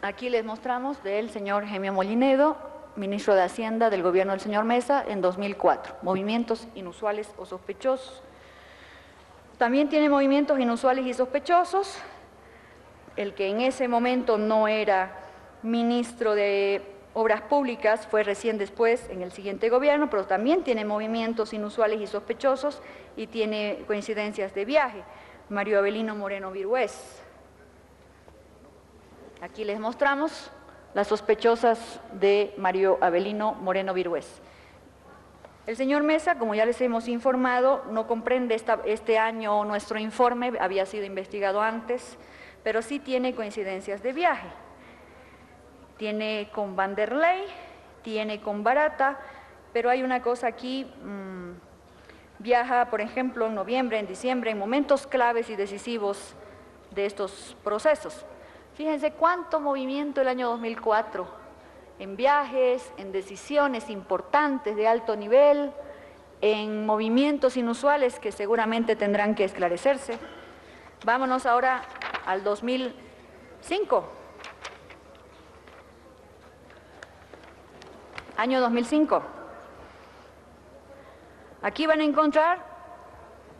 S1: Aquí les mostramos del señor Gemio Mollinedo, ministro de Hacienda del gobierno del señor Mesa en 2004. Movimientos inusuales o sospechosos. También tiene movimientos inusuales y sospechosos, el que en ese momento no era ministro de Obras Públicas, fue recién después en el siguiente gobierno, pero también tiene movimientos inusuales y sospechosos y tiene coincidencias de viaje. Mario Avelino Moreno Virués. Aquí les mostramos las sospechosas de Mario Avelino Moreno Virués. El señor Mesa, como ya les hemos informado, no comprende este año nuestro informe, había sido investigado antes, pero sí tiene coincidencias de viaje. Tiene con Vanderlei, tiene con Barata pero hay una cosa aquí, viaja, por ejemplo, en noviembre, en diciembre, en momentos claves y decisivos de estos procesos. Fíjense cuánto movimiento el año 2004, en viajes, en decisiones importantes de alto nivel, en movimientos inusuales que seguramente tendrán que esclarecerse. Vámonos ahora al 2005. Año 2005. Aquí van a encontrar,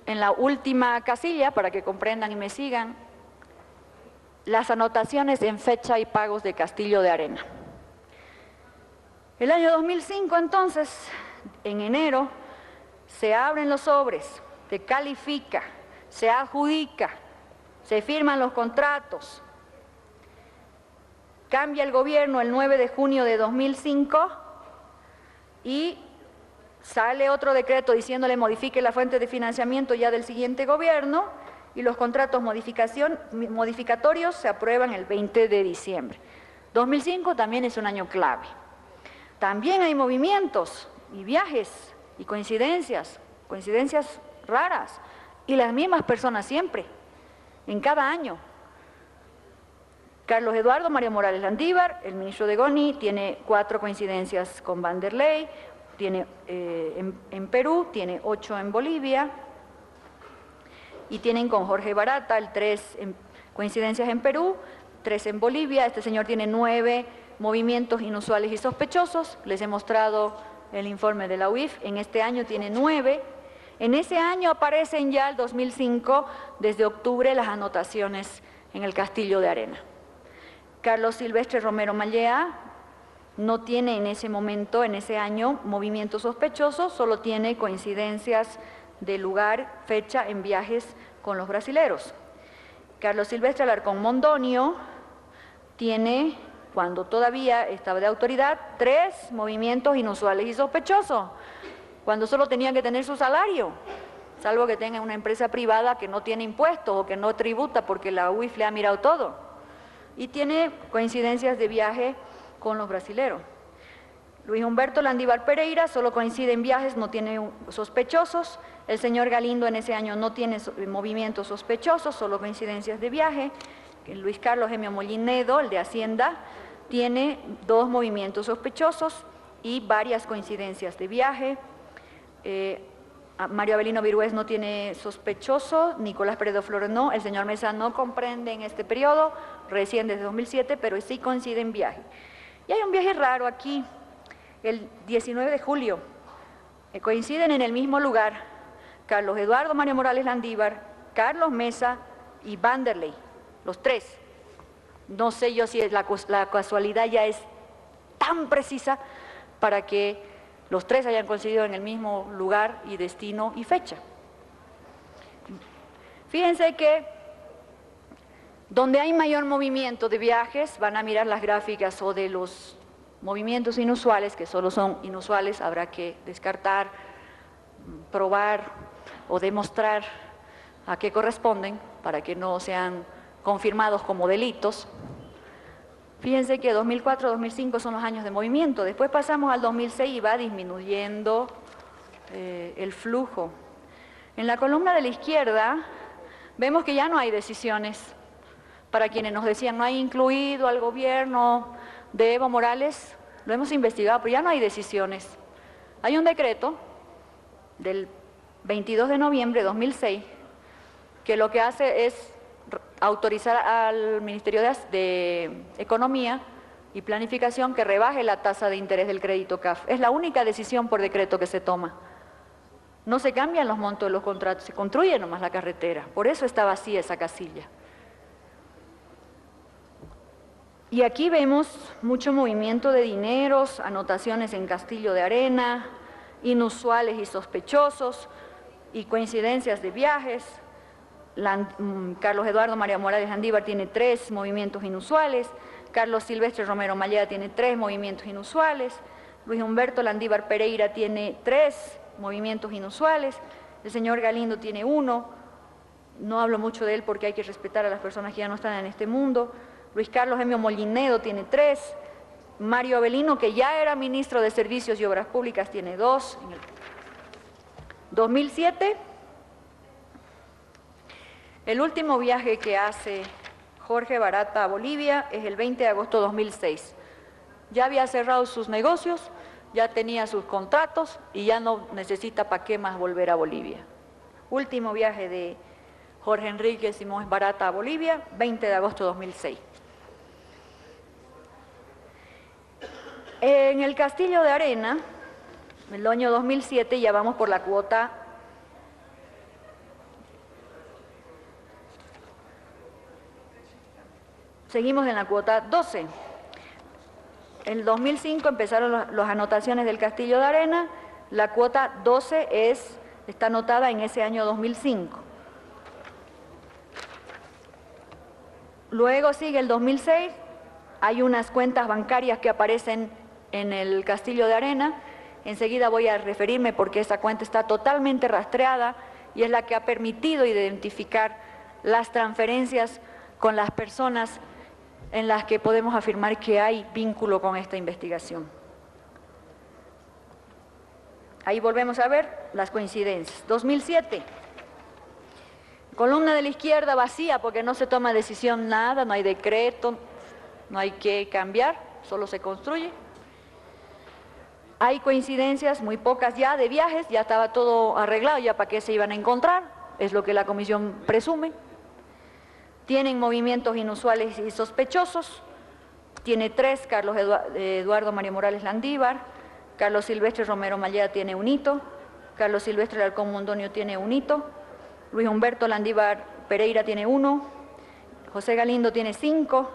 S1: en la última casilla, para que comprendan y me sigan, las anotaciones en fecha y pagos de Castillo de Arena. El año 2005, entonces, en enero, se abren los sobres, se califica, se adjudica, se firman los contratos. Cambia el gobierno el 9 de junio de 2005 y sale otro decreto diciéndole modifique la fuente de financiamiento ya del siguiente gobierno y los contratos modificatorios se aprueban el 20 de diciembre. 2005 también es un año clave. También hay movimientos y viajes y coincidencias raras y las mismas personas siempre, en cada año. Carlos Eduardo Mario Morales Landívar, el ministro de Goni, tiene 4 coincidencias con Vanderlei, tiene en Perú, tiene 8 en Bolivia, y tienen con Jorge Barata 3 coincidencias en Perú, 3 en Bolivia. Este señor tiene 9 movimientos inusuales y sospechosos. Les he mostrado el informe de la UIF, en este año tiene 9. En ese año aparecen ya el 2005, desde octubre, las anotaciones en el Castillo de Arena. Carlos Silvestre Romero Mallea no tiene en ese momento, en ese año, movimientos sospechosos, solo tiene coincidencias de lugar, fecha en viajes con los brasileros. Carlos Silvestre Alarcón Mondonio tiene, cuando todavía estaba de autoridad, 3 movimientos inusuales y sospechosos, cuando solo tenía que tener su salario, salvo que tenga una empresa privada que no tiene impuestos o que no tributa porque la UIF le ha mirado todo. Y tiene coincidencias de viaje con los brasileros. Luis Humberto Landívar Pereira solo coincide en viajes, no tiene sospechosos. El señor Galindo en ese año no tiene movimientos sospechosos, solo coincidencias de viaje. Luis Carlos Gemio Molinedo, el de Hacienda, tiene 2 movimientos sospechosos y varias coincidencias de viaje. Mario Avelino Virués no tiene sospechoso, Nicolás Peredo Flores no, el señor Mesa no comprende en este periodo, recién desde 2007, pero sí coincide en viaje. Y hay un viaje raro aquí, el 19 de julio, coinciden en el mismo lugar Carlos Eduardo Mario Morales Landívar, Carlos Mesa y Vanderlei, los 3. No sé yo si la casualidad ya es tan precisa para que los 3 hayan coincidido en el mismo lugar y destino y fecha. Fíjense que donde hay mayor movimiento de viajes, van a mirar las gráficas o de los movimientos inusuales, que solo son inusuales, habrá que descartar, probar o demostrar a qué corresponden para que no sean confirmados como delitos. Fíjense que 2004-2005 son los años de movimiento, después pasamos al 2006 y va disminuyendo el flujo. En la columna de la izquierda vemos que ya no hay decisiones. Para quienes nos decían no hay incluido al gobierno de Evo Morales, lo hemos investigado, pero ya no hay decisiones. Hay un decreto del 22 de noviembre de 2006 que lo que hace es autorizar al Ministerio de Economía y Planificación que rebaje la tasa de interés del crédito CAF. Es la única decisión por decreto que se toma. No se cambian los montos de los contratos, se construye nomás la carretera. Por eso está vacía esa casilla. Y aquí vemos mucho movimiento de dineros, anotaciones en Castillo de Arena, inusuales y sospechosos, y coincidencias de viajes. Carlos Eduardo María Morales Landívar tiene 3 movimientos inusuales, Carlos Silvestre Romero Mallea tiene 3 movimientos inusuales, Luis Humberto Landívar Pereira tiene 3 movimientos inusuales, el señor Galindo tiene 1, no hablo mucho de él porque hay que respetar a las personas que ya no están en este mundo. Luis Carlos Gemio Molinedo tiene 3, Mario Avelino, que ya era ministro de Servicios y Obras Públicas, tiene 2 en el 2007. El último viaje que hace Jorge Barata a Bolivia es el 20 de agosto de 2006. Ya había cerrado sus negocios, ya tenía sus contratos y ya no necesita para qué más volver a Bolivia. Último viaje de Jorge Enrique Simón Barata a Bolivia, 20 de agosto de 2006. En el Castillo de Arena, en el año 2007, ya vamos por la cuota seguimos en la cuota 12. En el 2005 empezaron las anotaciones del Castillo de Arena, la cuota 12 está anotada en ese año 2005. Luego sigue el 2006, hay unas cuentas bancarias que aparecen en el Castillo de Arena, enseguida voy a referirme porque esa cuenta está totalmente rastreada y es la que ha permitido identificar las transferencias con las personas en las que podemos afirmar que hay vínculo con esta investigación. Ahí volvemos a ver las coincidencias. 2007, columna de la izquierda vacía porque no se toma decisión nada, no hay decreto, no hay que cambiar, solo se construye. Hay coincidencias, muy pocas ya, de viajes, ya estaba todo arreglado, ya para qué se iban a encontrar, es lo que la comisión presume. Tienen movimientos inusuales y sospechosos, tiene 3, Carlos Eduardo María Morales Landívar, Carlos Silvestre Romero Mallea tiene 1 hito, Carlos Silvestre Alarcón Mondonio tiene 1 hito, Luis Humberto Landívar Pereira tiene 1, José Galindo tiene 5,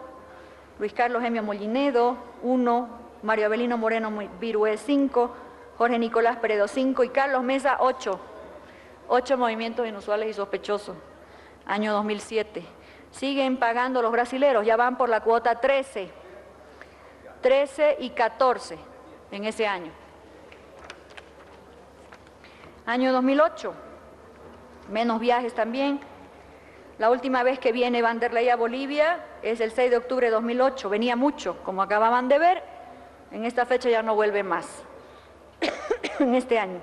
S1: Luis Carlos Emio Mollinedo 1, Mario Avelino Moreno Virué 5, Jorge Nicolás Peredo 5 y Carlos Mesa 8. 8 movimientos inusuales y sospechosos, año 2007. Siguen pagando los brasileros, ya van por la cuota 13 y 14 en ese año. Año 2008, menos viajes también. La última vez que viene Vanderlei a Bolivia es el 6 de octubre de 2008, venía mucho, como acababan de ver, en esta fecha ya no vuelve más, en este año.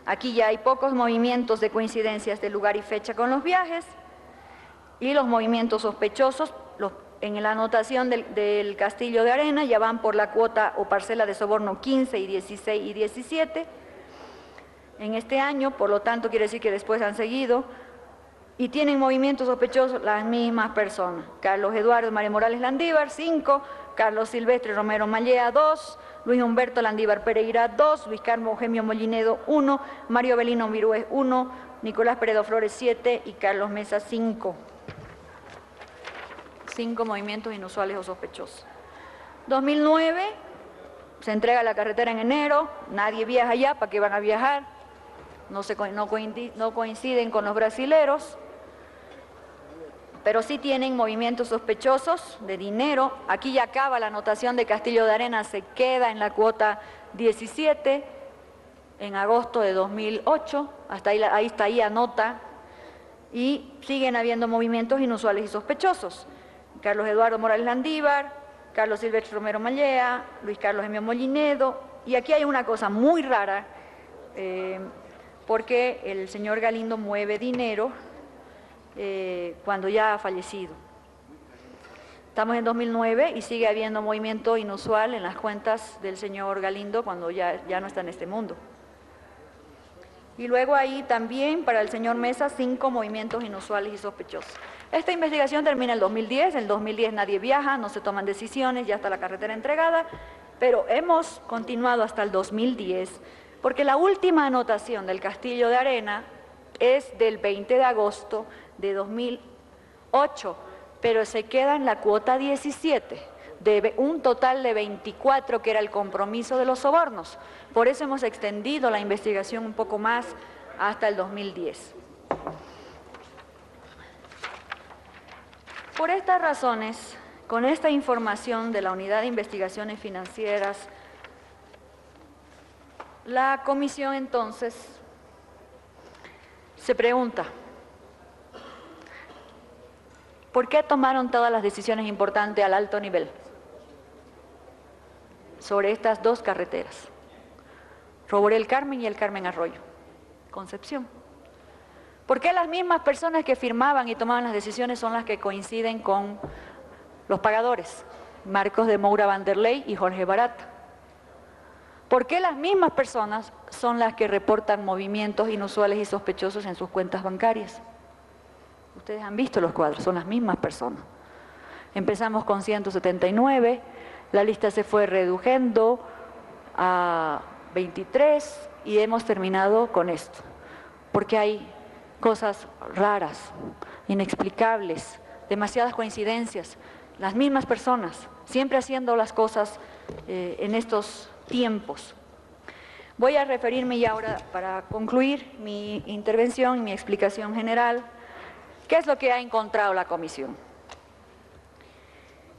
S1: Aquí ya hay pocos movimientos de coincidencias de lugar y fecha con los viajes. Y los movimientos sospechosos, en la anotación del Castillo de Arena, ya van por la cuota o parcela de soborno 15 y 16 y 17 en este año, por lo tanto quiere decir que después han seguido, y tienen movimientos sospechosos las mismas personas. Carlos Eduardo María Morales Landívar, 5, Carlos Silvestre Romero Mallea, 2, Luis Humberto Landívar Pereira, 2, Luis Carlos Eugenio Mollinedo, 1, Mario Avelino Virués, 1, Nicolás Peredo Flores, 7 y Carlos Mesa, 5. 5 movimientos inusuales o sospechosos. 2009, se entrega la carretera en enero, nadie viaja allá, ¿para qué van a viajar? No coinciden con los brasileros, pero sí tienen movimientos sospechosos de dinero. Aquí ya acaba la anotación de Castillo de Arena, se queda en la cuota 17 en agosto de 2008, hasta ahí está, ahí anota, y siguen habiendo movimientos inusuales y sospechosos. Carlos Eduardo Morales Landívar, Carlos Silvestre Romero Mallea, Luis Carlos Emio Mollinedo, y aquí hay una cosa muy rara, porque el señor Galindo mueve dinero cuando ya ha fallecido. Estamos en 2009 y sigue habiendo movimiento inusual en las cuentas del señor Galindo cuando ya no está en este mundo. Y luego ahí también para el señor Mesa 5 movimientos inusuales y sospechosos. Esta investigación termina en el 2010, en el 2010 nadie viaja, no se toman decisiones, ya está la carretera entregada, pero hemos continuado hasta el 2010, porque la última anotación del Castillo de Arena es del 20 de agosto de 2008, pero se queda en la cuota 17, de un total de 24 que era el compromiso de los sobornos. Por eso hemos extendido la investigación un poco más hasta el 2010. Por estas razones, con esta información de la Unidad de Investigaciones Financieras, la comisión entonces se pregunta, ¿por qué tomaron todas las decisiones importantes al alto nivel? sobre estas dos carreteras, Roboré el Carmen y el Carmen Arroyo, Concepción. ¿Por qué las mismas personas que firmaban y tomaban las decisiones son las que coinciden con los pagadores? Marcos de Moura Vanderlei y Jorge Barata. ¿Por qué las mismas personas son las que reportan movimientos inusuales y sospechosos en sus cuentas bancarias? Ustedes han visto los cuadros, son las mismas personas. Empezamos con 179, la lista se fue reduciendo a 23 y hemos terminado con esto. Porque hay cosas raras, inexplicables, demasiadas coincidencias, las mismas personas, siempre haciendo las cosas en estos tiempos. Voy a referirme ya ahora, para concluir mi intervención, mi explicación general, ¿qué es lo que ha encontrado la comisión?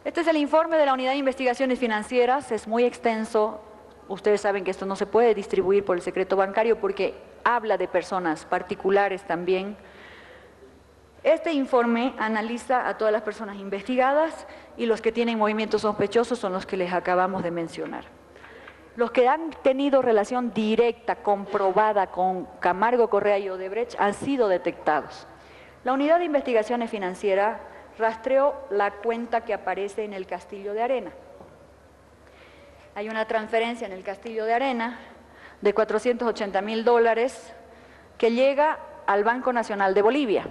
S1: Este es el informe de la Unidad de Investigaciones Financieras, es muy extenso. Ustedes saben que esto no se puede distribuir por el secreto bancario porque habla de personas particulares también. Este informe analiza a todas las personas investigadas y los que tienen movimientos sospechosos son los que les acabamos de mencionar. Los que han tenido relación directa, comprobada con Camargo Correa y Odebrecht han sido detectados. La Unidad de Investigaciones Financieras rastreó la cuenta que aparece en el Castillo de Arena. Hay una transferencia en el Castillo de Arena de $480.000 que llega al Banco Nacional de Bolivia.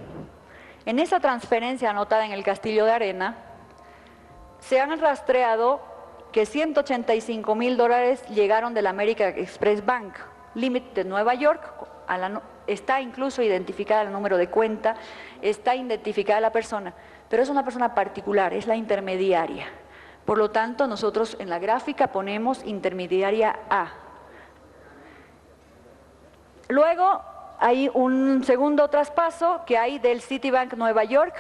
S1: En esa transferencia anotada en el Castillo de Arena se han rastreado que $185.000 llegaron del American Express Bank, Limit de Nueva York. Está incluso identificada el número de cuenta, está identificada la persona, pero es una persona particular, es la intermediaria. Por lo tanto, nosotros en la gráfica ponemos intermediaria A. Luego hay un segundo traspaso que hay del Citibank Nueva York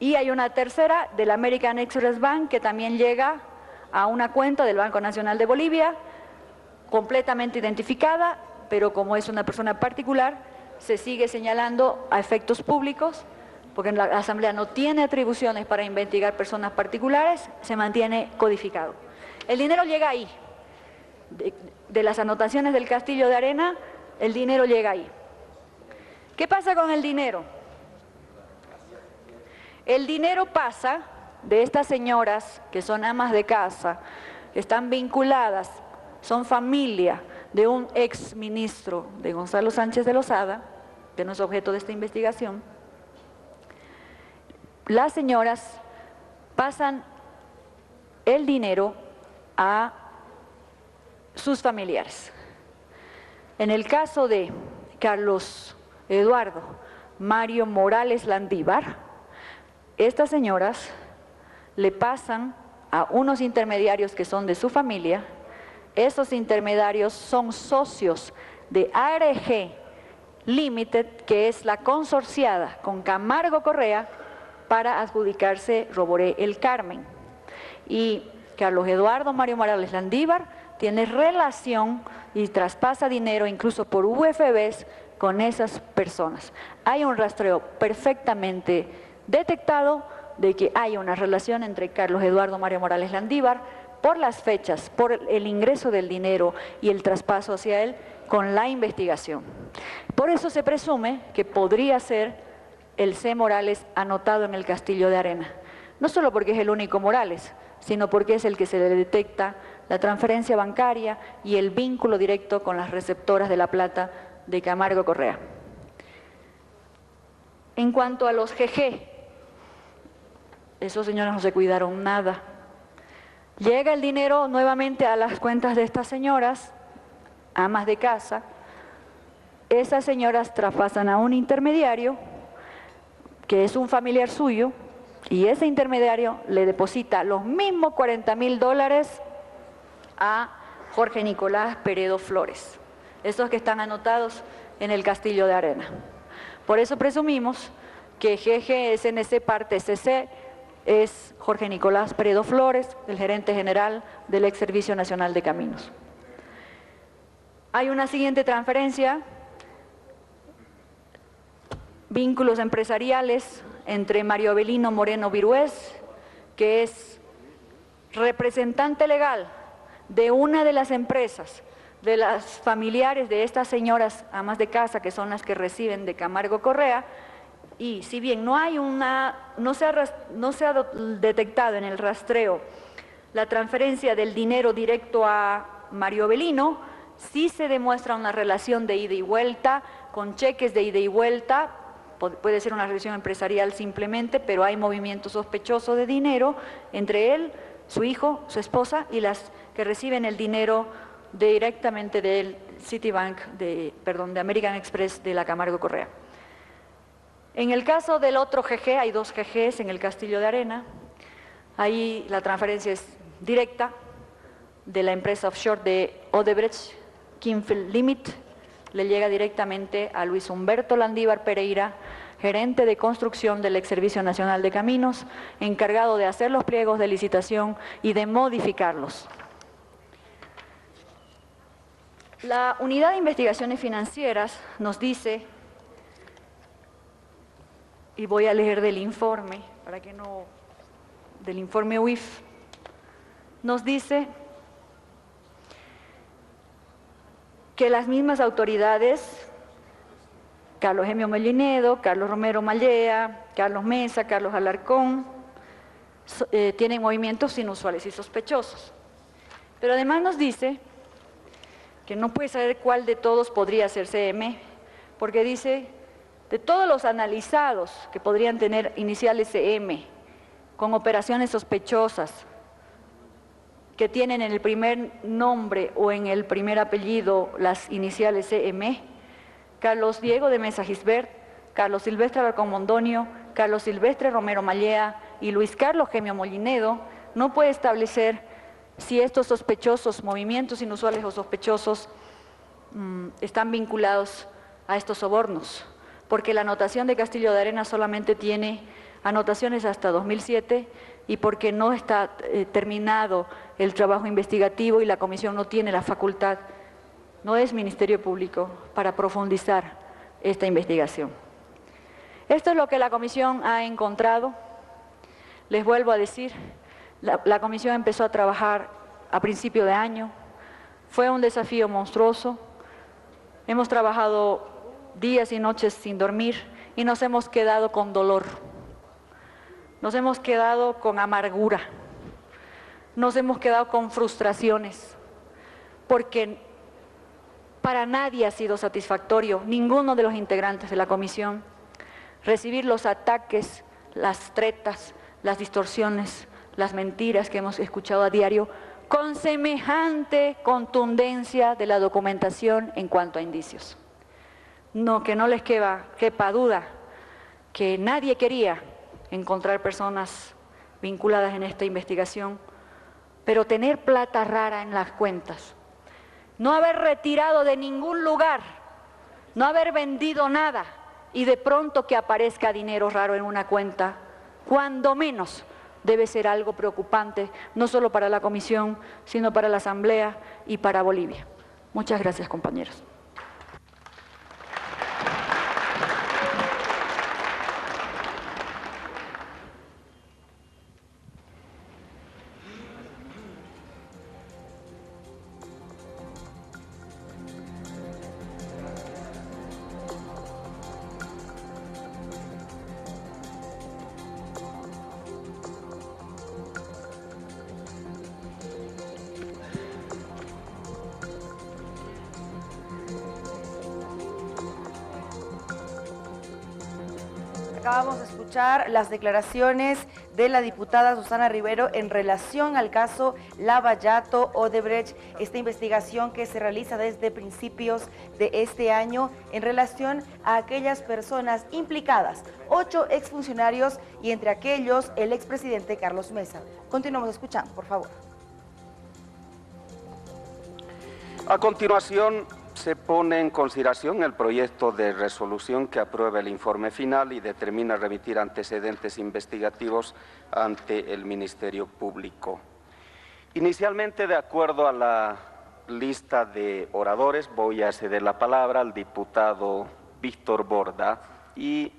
S1: y hay una tercera del American Express Bank que también llega a una cuenta del Banco Nacional de Bolivia, completamente identificada, pero como es una persona particular, se sigue señalando a efectos públicos, porque la Asamblea no tiene atribuciones para investigar personas particulares, se mantiene codificado. El dinero llega ahí. De las anotaciones del Castillo de Arena, el dinero llega ahí. ¿Qué pasa con el dinero? El dinero pasa de estas señoras que son amas de casa, que están vinculadas, son familia de un ex ministro de Gonzalo Sánchez de Lozada, que no es objeto de esta investigación. Las señoras pasan el dinero a sus familiares. En el caso de Carlos Eduardo Mario Morales Landívar, estas señoras le pasan a unos intermediarios que son de su familia. Esos intermediarios son socios de ARG Limited, que es la consorciada con Camargo Correa para adjudicarse Roboré el Carmen. Y Carlos Eduardo Mario Morales Landívar tiene relación y traspasa dinero incluso por UFBs con esas personas. Hay un rastreo perfectamente detectado de que hay una relación entre Carlos Eduardo Mario Morales Landívar por las fechas, por el ingreso del dinero y el traspaso hacia él con la investigación. Por eso se presume que podría ser el C. Morales anotado en el Castillo de Arena. No solo porque es el único Morales, sino porque es el que se le detecta la transferencia bancaria y el vínculo directo con las receptoras de la plata de Camargo Correa. En cuanto a los GG, esos señores no se cuidaron nada. Llega el dinero nuevamente a las cuentas de estas señoras, amas de casa. Esas señoras traspasan a un intermediario, que es un familiar suyo, y ese intermediario le deposita los mismos $40.000 a Jorge Nicolás Peredo Flores, esos que están anotados en el Castillo de Arena. Por eso presumimos que GGSNC parte CC es Jorge Nicolás Peredo Flores, el gerente general del ex Servicio Nacional de Caminos. Hay una siguiente transferencia, vínculos empresariales entre Mario Avelino Moreno Virués, que es representante legal de una de las empresas, de las familiares de estas señoras amas de casa, que son las que reciben de Camargo Correa, y si bien no se ha detectado en el rastreo la transferencia del dinero directo a Mario Avelino, sí se demuestra una relación de ida y vuelta, con cheques de ida y vuelta, puede ser una relación empresarial simplemente, pero hay movimiento sospechoso de dinero entre él, su hijo, su esposa y las que reciben el dinero directamente del Citibank, de American Express de la Camargo Correa. En el caso del otro GG, hay dos GGs en el Castillo de Arena, ahí la transferencia es directa de la empresa offshore de Odebrecht, Kinfield Limit, le llega directamente a Luis Humberto Landívar Pereira, gerente de construcción del Ex Servicio Nacional de Caminos, encargado de hacer los pliegos de licitación y de modificarlos. La Unidad de Investigaciones Financieras nos dice, y voy a leer del informe, del informe UIF, nos dice que las mismas autoridades, Carlos Gemio Mollinedo, Carlos Romero Mallea, Carlos Mesa, Carlos Alarcón, tienen movimientos inusuales y sospechosos. Pero además nos dice que no puede saber cuál de todos podría ser CM, porque dice, de todos los analizados que podrían tener iniciales CM, con operaciones sospechosas, que tienen en el primer nombre o en el primer apellido las iniciales CM, Carlos Diego de Mesa Gisbert, Carlos Silvestre Alarcón Mondonio, Carlos Silvestre Romero Mallea y Luis Carlos Gemio Mollinedo, no puede establecer si estos sospechosos, movimientos inusuales o sospechosos, están vinculados a estos sobornos, porque la anotación de Castillo de Arena solamente tiene anotaciones hasta 2007 y porque no está terminado el trabajo investigativo y la comisión no tiene la facultad, no es Ministerio Público, para profundizar esta investigación. Esto es lo que la comisión ha encontrado. Les vuelvo a decir, la comisión empezó a trabajar a principio de año, fue un desafío monstruoso, hemos trabajado días y noches sin dormir y nos hemos quedado con dolor, nos hemos quedado con amargura, nos hemos quedado con frustraciones, porque para nadie ha sido satisfactorio, ninguno de los integrantes de la comisión, recibir los ataques, las tretas, las distorsiones, las mentiras que hemos escuchado a diario, con semejante contundencia de la documentación en cuanto a indicios. No, que no les quepa duda que nadie quería encontrar personas vinculadas en esta investigación, pero tener plata rara en las cuentas, no haber retirado de ningún lugar, no haber vendido nada y de pronto que aparezca dinero raro en una cuenta, cuando menos debe ser algo preocupante, no solo para la comisión, sino para la Asamblea y para Bolivia. Muchas gracias, compañeros.
S2: Acabamos de escuchar las declaraciones de la diputada Susana Rivero en relación al caso Lavallato Odebrecht, esta investigación que se realiza desde principios de este año en relación a aquellas personas implicadas, 8 exfuncionarios y entre aquellos el expresidente Carlos Mesa. Continuamos escuchando, por favor.
S3: A continuación, se pone en consideración el proyecto de resolución que aprueba el informe final y determina remitir antecedentes investigativos ante el Ministerio Público. Inicialmente, de acuerdo a la lista de oradores, voy a ceder la palabra al diputado Víctor Borda y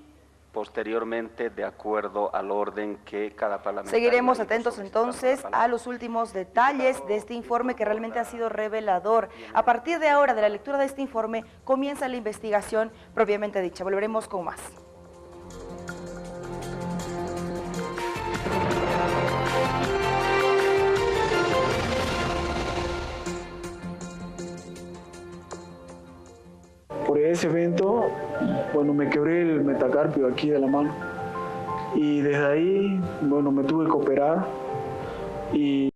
S3: posteriormente de acuerdo al orden que cada parlamentario.
S2: Seguiremos atentos entonces a los últimos detalles de este informe que realmente ha sido revelador. A partir de ahora, de la lectura de este informe, comienza la investigación propiamente dicha. Volveremos con más.
S4: Por ese evento, bueno, me quebré el metacarpio aquí de la mano y desde ahí, bueno, me tuve que operar y